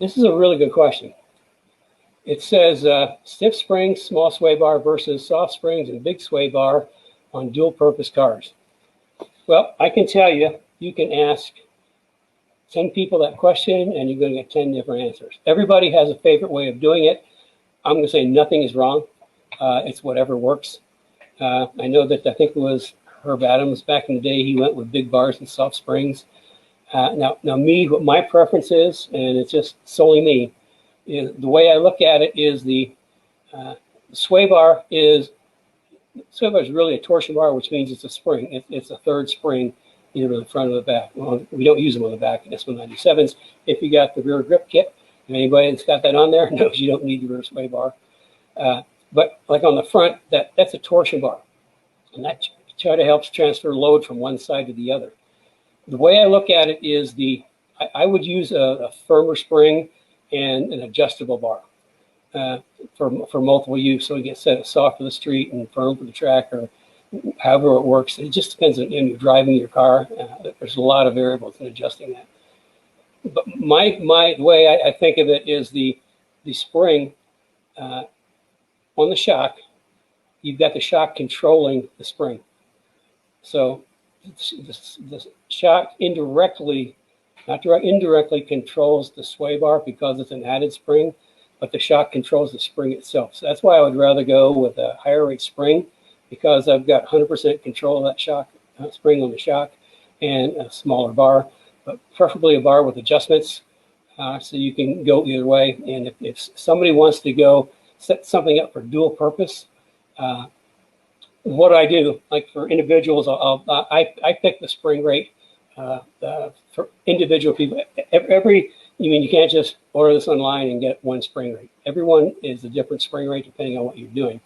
This is a really good question. It says stiff springs, small sway bar versus soft springs and big sway bar on dual purpose cars. Well, I can tell you, you can ask 10 people that question and you're going to get 10 different answers. Everybody has a favorite way of doing it. I'm going to say nothing is wrong. It's whatever works. I know that I think it was Herb Adams back in the day, he went with big bars and soft springs. Now me, what my preference is, and it's just solely me, is the way I look at it is the sway bar is really a torsion bar, which means it's a spring. It's a third spring, either in the front or the back. Well, we don't use them on the back in S197s. If you got the rear grip kit, and anybody that's got that on there knows you don't need the rear sway bar. But like on the front, that's a torsion bar, and that helps transfer load from one side to the other. The way I look at it is I would use a firmer spring and an adjustable bar for multiple use. So you get set soft for the street and firm for the track, or however it works. It just depends on you're driving your car. There's a lot of variables in adjusting that. But the way I think of it is the spring on the shock. You've got the shock controlling the spring. So the shock indirectly controls the sway bar because it's an added spring, but the shock controls the spring itself. So that's why I would rather go with a higher rate spring, because I've got 100% control of that shock spring on the shock, and a smaller bar, but preferably a bar with adjustments, so you can go either way. And if somebody wants to go set something up for dual purpose, what I do, like for individuals, I pick the spring rate for individual people. You can't just order this online and get one spring rate. Everyone is a different spring rate depending on what you're doing.